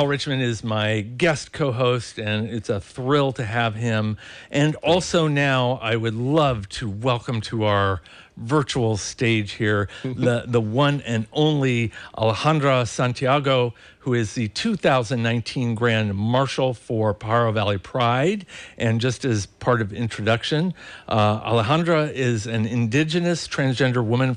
Paul Richmond is my guest co-host, and it's a thrill to have him. And also now I would love to welcome to our virtual stage here the one and only Alejandra Santiago, who is the 2019 Grand Marshal for Pajaro Valley Pride. And just as part of introduction, Alejandra is an indigenous transgender woman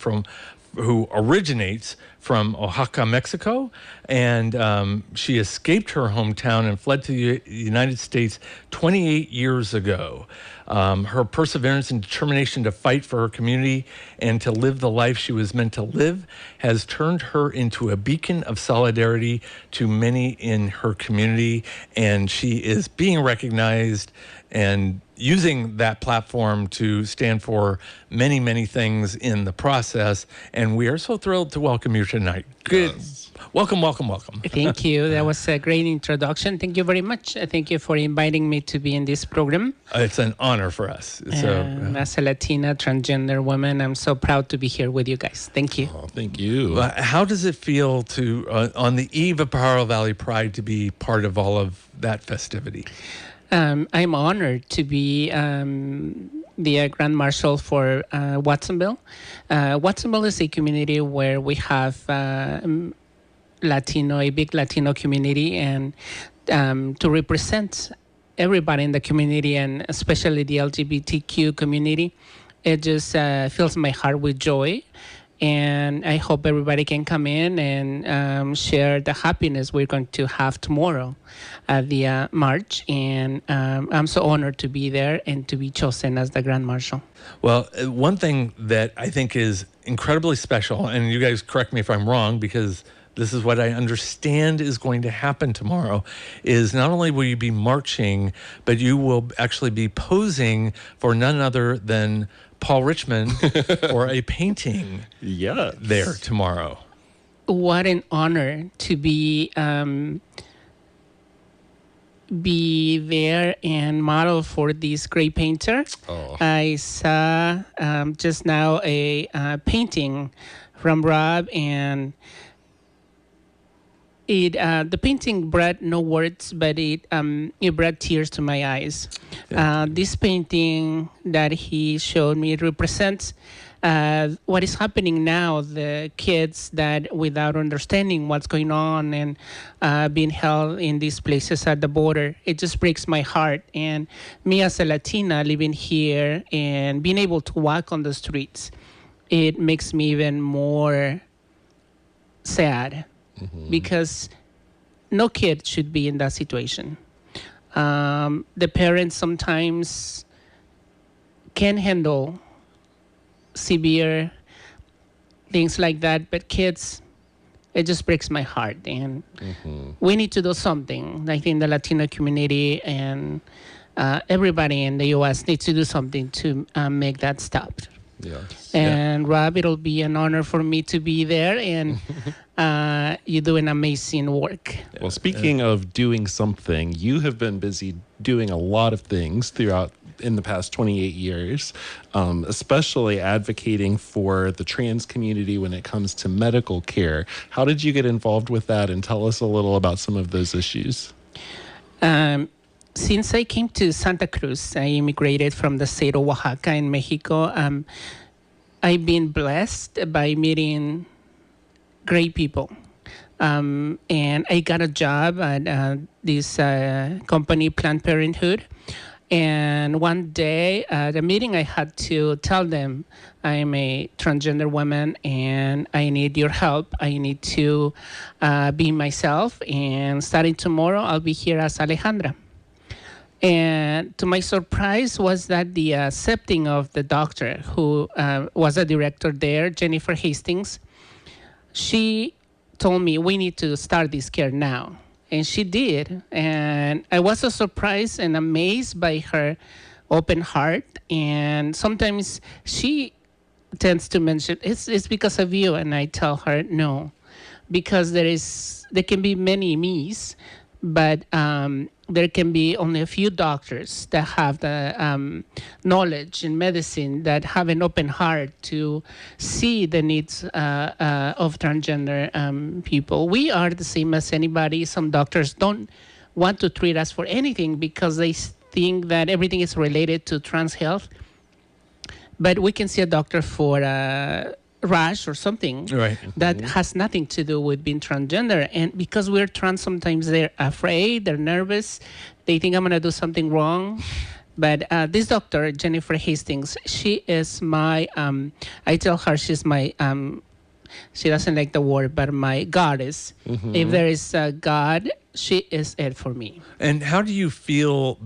who originates from Oaxaca, Mexico, and she escaped her hometown and fled to the United States 28 years ago. Her perseverance and determination to fight for her community and to live the life she was meant to live has turned her into a beacon of solidarity to many in her community, and she is being recognized and using that platform to stand for many, many things in the process. And we are so thrilled to welcome you tonight. Good. Yes. Welcome. Thank you. That was a great introduction. Thank you very much. Thank you for inviting me to be in this program. It's an honor for us. As a Latina transgender woman, I'm so proud to be here with you guys. Thank you. Oh, thank you. How does it feel to, on the eve of Pajaro Valley Pride, to be part of all of that festivity? I'm honored to be the Grand Marshal for Watsonville. Watsonville is a community where we have a big Latino community, and to represent everybody in the community, and especially the LGBTQ community, it just fills my heart with joy. And I hope everybody can come in and share the happiness we're going to have tomorrow at the march. And I'm so honored to be there and to be chosen as the Grand Marshal. Well, one thing that I think is incredibly special, and you guys correct me if I'm wrong, because this is what I understand is going to happen tomorrow, is not only will you be marching, but you will actually be posing for none other than Paul Richmond for a painting there tomorrow. What an honor to be there and model for this great painter. Oh. I saw just now a painting from Rob, and the painting brought no words, but it brought tears to my eyes. This painting that he showed me represents what is happening now, the kids that without understanding what's going on and being held in these places at the border. It just breaks my heart. And me as a Latina living here and being able to walk on the streets, it makes me even more sad. Mm-hmm. Because no kid should be in that situation. The parents sometimes can handle severe things like that, but kids, it just breaks my heart. And we need to do something. I think the Latino community and everybody in the U.S. needs to do something to make that stop. Yes. And Rob, it'll be an honor for me to be there, and you do an amazing work. Well, speaking of doing something, you have been busy doing a lot of things throughout in the past 28 years, especially advocating for the trans community when it comes to medical care. How did you get involved with that, and tell us a little about some of those issues? Since I came to Santa Cruz, I immigrated from the state of Oaxaca in Mexico. I've been blessed by meeting great people. And I got a job at this company, Planned Parenthood. And one day at a meeting, I had to tell them I'm a transgender woman and I need your help. I need to be myself. And starting tomorrow, I'll be here as Alejandra. And to my surprise was that the accepting of the doctor who was a director there, Jennifer Hastings, she told me we need to start this care now. And she did. And I was so surprised and amazed by her open heart. And sometimes she tends to mention, it's because of you. And I tell her, no, because there can be many me's. But there can be only a few doctors that have the knowledge in medicine, that have an open heart to see the needs of transgender people. We are the same as anybody. Some doctors don't want to treat us for anything because they think that everything is related to trans health. But we can see a doctor for rash or something that has nothing to do with being transgender. And because we're trans, sometimes they're afraid, they're nervous, they think I'm going to do something wrong. But this doctor, Jennifer Hastings, she is my, I tell her she's my, she doesn't like the word, but my goddess. If there is a God, she is it for me. And how do you feel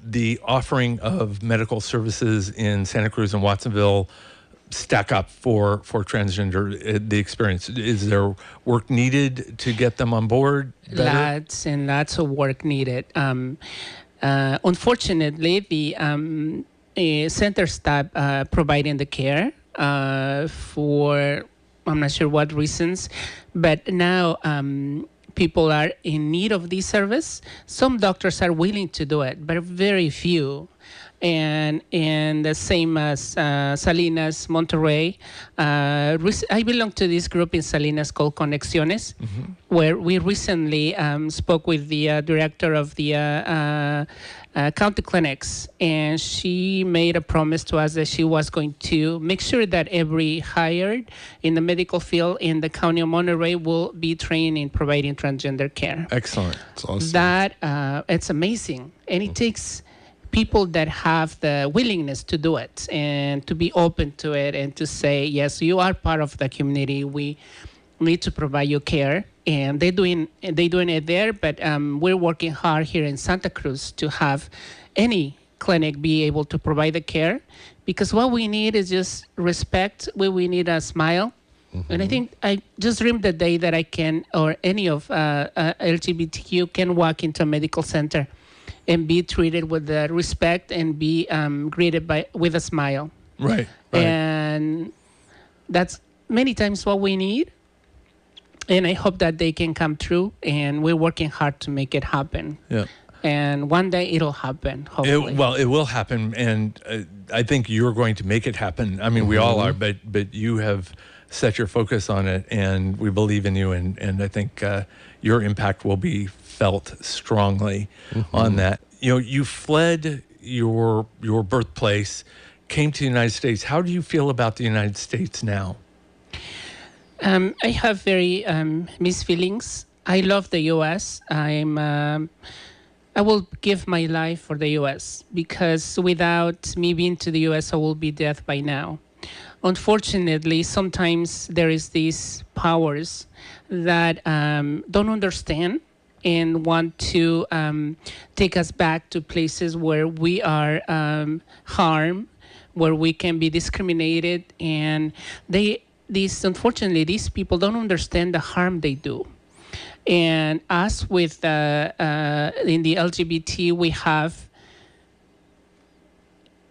the offering of medical services in Santa Cruz and Watsonville stack up for transgender, the experience? Is there work needed to get them on board better? Lots and lots of work needed. Unfortunately, the center stopped providing the care for, I'm not sure what reasons, but now people are in need of this service. Some doctors are willing to do it, but very few. And the same as Salinas, Monterrey. I belong to this group in Salinas called Conexiones, where we recently spoke with the director of the county clinics, and she made a promise to us that she was going to make sure that every hired in the medical field in the county of Monterrey will be trained in providing transgender care. Excellent. That's awesome. That it's amazing, and it takes people that have the willingness to do it and to be open to it and to say, yes, you are part of the community. We need to provide you care. And they're doing it there, but we're working hard here in Santa Cruz to have any clinic be able to provide the care, because what we need is just respect. We need a smile. And I think I just dreamed the day that I can, or any of LGBTQ can walk into a medical center and be treated with the respect and be greeted with a smile. Right. And that's many times what we need. And I hope that they can come true, and we're working hard to make it happen. Yeah. And one day it'll happen, hopefully. It will happen, and I think you're going to make it happen. I mean, we all are, but you have set your focus on it, and we believe in you, and I think your impact will be felt strongly on that. You know, you fled your birthplace, came to the United States. How do you feel about the United States now? I have very mixed feelings. I love the U.S. I will give my life for the U.S. because without me being to the U.S., I will be dead by now. Unfortunately, sometimes there is these powers that don't understand and want to take us back to places where we are harmed, where we can be discriminated, and unfortunately, these people don't understand the harm they do. And us with in the LGBT,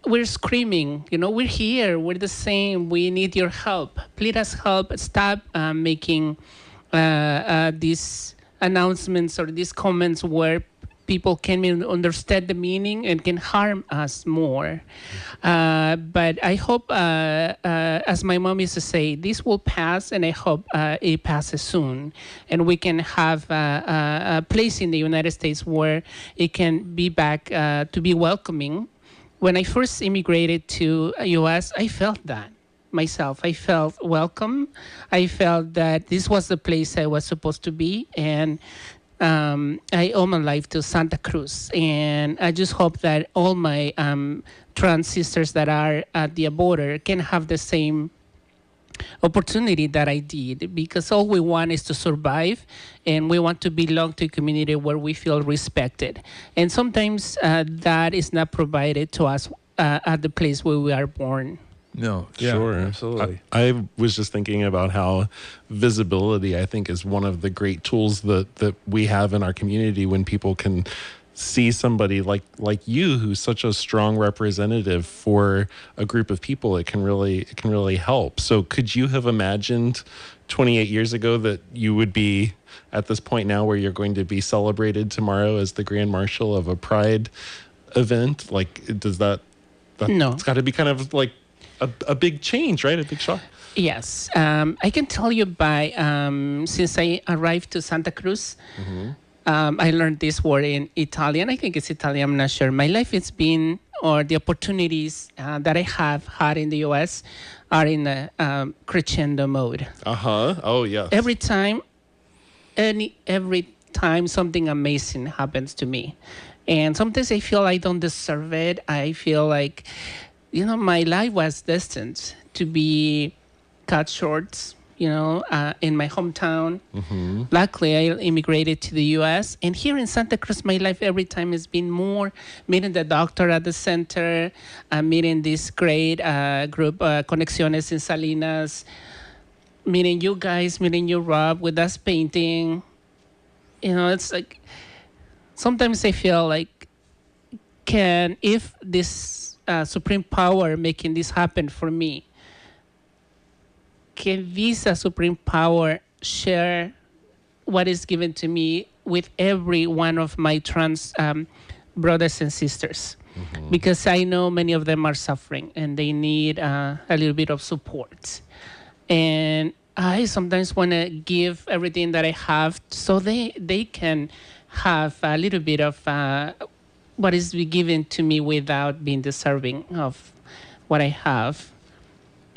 we're screaming, we're here, we're the same, we need your help. Please us help, stop making these announcements or these comments where people can understand the meaning and can harm us more. But I hope, as my mom used to say, this will pass, and I hope it passes soon. And we can have a place in the United States where it can be back to be welcoming. When I first immigrated to the U.S., I felt that myself. I felt welcome. I felt that this was the place I was supposed to be. And I owe my life to Santa Cruz, and I just hope that all my trans sisters that are at the border can have the same opportunity that I did, because all we want is to survive, and we want to belong to a community where we feel respected. And sometimes that is not provided to us at the place where we are born. No, sure, absolutely. I was just thinking about how visibility, I think, is one of the great tools that we have in our community when people can see somebody like you, who's such a strong representative for a group of people, it can really help. So could you have imagined 28 years ago that you would be at this point now where you're going to be celebrated tomorrow as the Grand Marshal of a Pride event? Like, does that No. It's got to be kind of like a big change, right? A big shock. Yes. I can tell you since I arrived to Santa Cruz, I learned this word in Italian. I think it's Italian, I'm not sure. My life has been, or the opportunities that I have had in the U.S. are in a crescendo mode. Oh, yeah. Every time something amazing happens to me. And sometimes I feel I don't deserve it. I feel like, my life was destined to be cut short, in my hometown. Luckily, I immigrated to the U.S. And here in Santa Cruz, my life every time has been more meeting the doctor at the center, meeting this great group, Conexiones in Salinas, meeting you guys, meeting you, Rob, with us painting. It's like, sometimes I feel like, if this supreme power making this happen for me, can this supreme power share what is given to me with every one of my trans brothers and sisters? Because I know many of them are suffering and they need a little bit of support. And I sometimes want to give everything that I have so they can have a little bit of what is given to me without being deserving of what I have.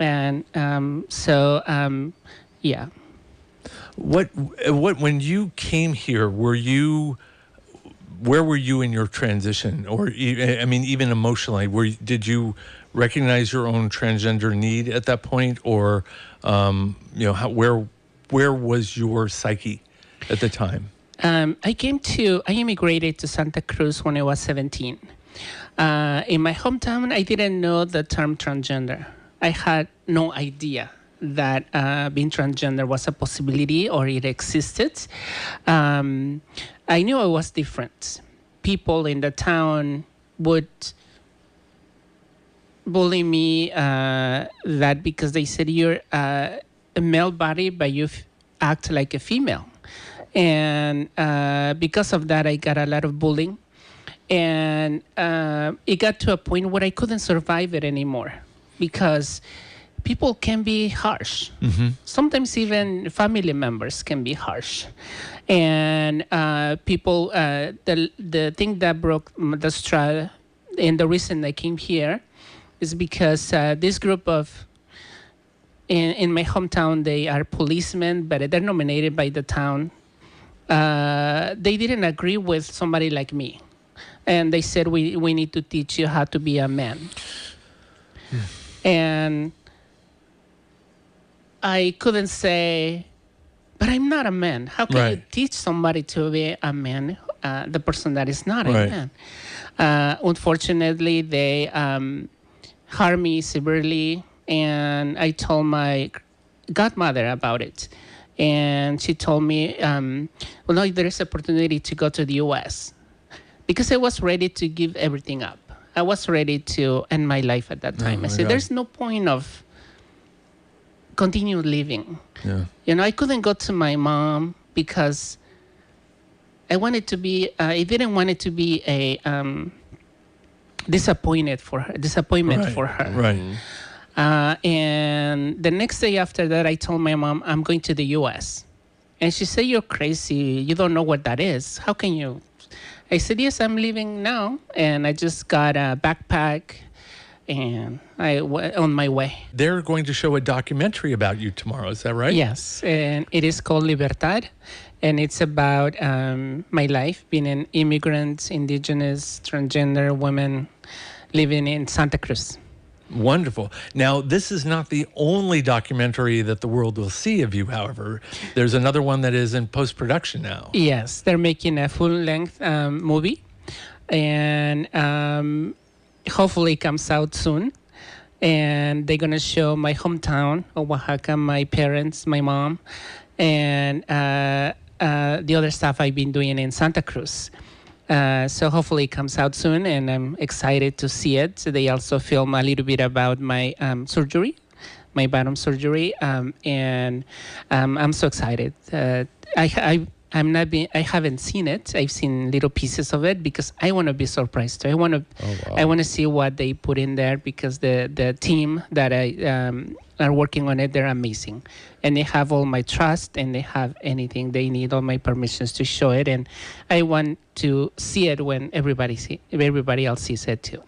And yeah. What when you came here, where were you in your transition, or even emotionally? Did you recognize your own transgender need at that point, or where was your psyche at the time? I immigrated to Santa Cruz when I was 17. In my hometown, I didn't know the term transgender. I had no idea that being transgender was a possibility or it existed. I knew I was different. People in the town would bully me that because they said you're a male body, but you act like a female. And because of that, I got a lot of bullying. And it got to a point where I couldn't survive it anymore because people can be harsh. Sometimes even family members can be harsh. And people, the thing that broke the straw and the reason I came here is because this group of, in my hometown, they are policemen, but they're nominated by the town. They didn't agree with somebody like me. And they said, we need to teach you how to be a man. And I couldn't say, but I'm not a man. How can you teach somebody to be a man, the person that is not a man? Unfortunately, they harmed me severely, and I told my godmother about it. And she told me, well, no, there is opportunity to go to the U.S. Because I was ready to give everything up. I was ready to end my life at that time. I said, there's no point of continue living. I couldn't go to my mom because I wanted to be, I didn't want it to be a disappointment for her. And the next day after that, I told my mom, I'm going to the U.S. And she said, you're crazy. You don't know what that is. How can you? I said, yes, I'm leaving now. And I just got a backpack and I went on my way. They're going to show a documentary about you tomorrow. Is that right? Yes. And it is called Libertad. And it's about my life being an immigrant, indigenous, transgender woman living in Santa Cruz. Wonderful. Now, this is not the only documentary that the world will see of you, however. There's another one that is in post-production now. Yes, they're making a full-length movie, and hopefully it comes out soon. And they're going to show my hometown of Oaxaca, my parents, my mom, and the other stuff I've been doing in Santa Cruz. So hopefully it comes out soon, and I'm excited to see it. So they also film a little bit about my surgery, my bottom surgery, and I'm so excited. I haven't seen it. I've seen little pieces of it because I want to be surprised too. I want to see what they put in there, because the team that are working on it, they're amazing, and they have all my trust, and they have anything they need, all my permissions to show it, and I want to see it when everybody else sees it too.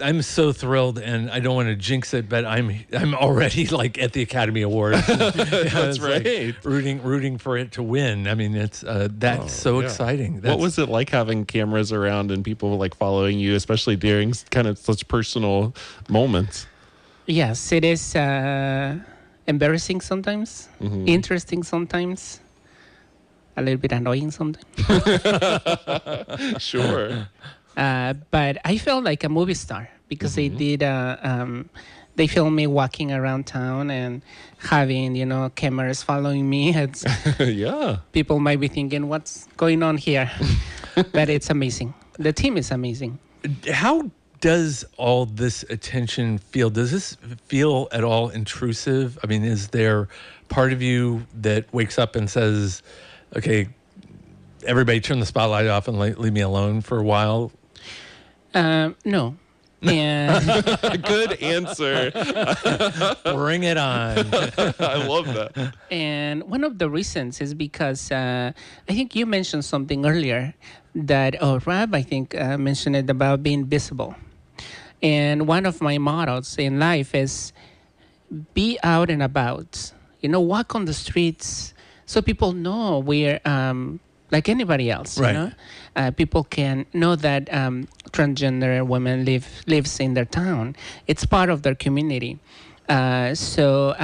I'm so thrilled, and I don't want to jinx it, but I'm already like at the Academy Awards. That's right. Like rooting for it to win. I mean, it's that's so exciting. What was it like having cameras around and people like following you, especially during kind of such personal moments? Yes, it is embarrassing sometimes, interesting sometimes, a little bit annoying sometimes. Sure. But I felt like a movie star because they did. They filmed me walking around town and having, cameras following me. It's, Yeah. People might be thinking, "What's going on here?" But it's amazing. The team is amazing. How does all this attention feel? Does this feel at all intrusive? I mean, is there part of you that wakes up and says, "Okay, everybody turn the spotlight off and leave me alone for a while"? No. And Good answer. Bring it on. I love that. And one of the reasons is because I think you mentioned something earlier Rab, I think, mentioned it about being visible. And one of my mottos in life is be out and about. Walk on the streets so people know we're like anybody else. Right. People can know that transgender women lives in their town. It's part of their community. So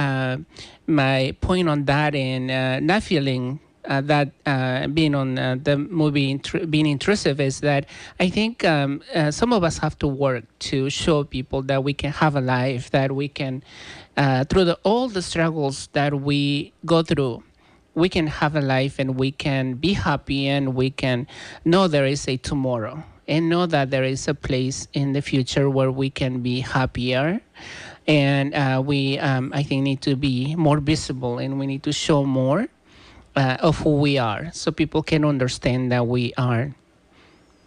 my point on that, and not feeling that being on the movie being intrusive, is that I think some of us have to work to show people that we can have a life, that we can, through all the struggles that we go through, we can have a life, and we can be happy, and we can know there is a tomorrow, and know that there is a place in the future where we can be happier. And we, I think, need to be more visible, and we need to show more of who we are, so people can understand that we are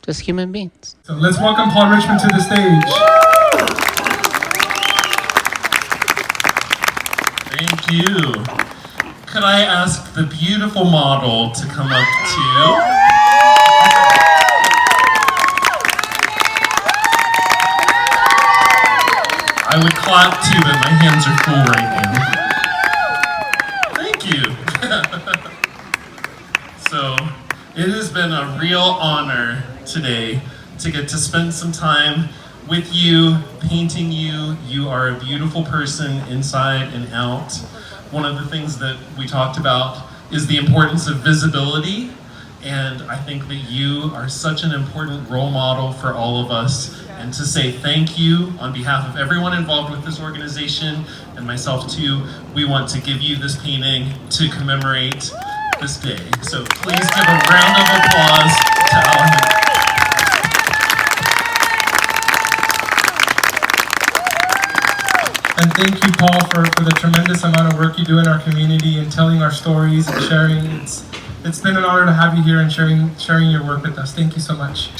just human beings. So let's welcome Paul Richmond to the stage. Thank you. Could I ask the beautiful model to come up too? I would clap too, but my hands are full right now. Thank you. So, it has been a real honor today to get to spend some time with you, painting you. You are a beautiful person inside and out. One of the things that we talked about is the importance of visibility, and I think that you are such an important role model for all of us. And to say thank you on behalf of everyone involved with this organization, and myself too, we want to give you this painting to commemorate this day. So please give a round of applause to Alejandra. And thank you, Paul, for the tremendous amount of work you do in our community and telling our stories and sharing. It's been an honor to have you here and sharing your work with us. Thank you so much.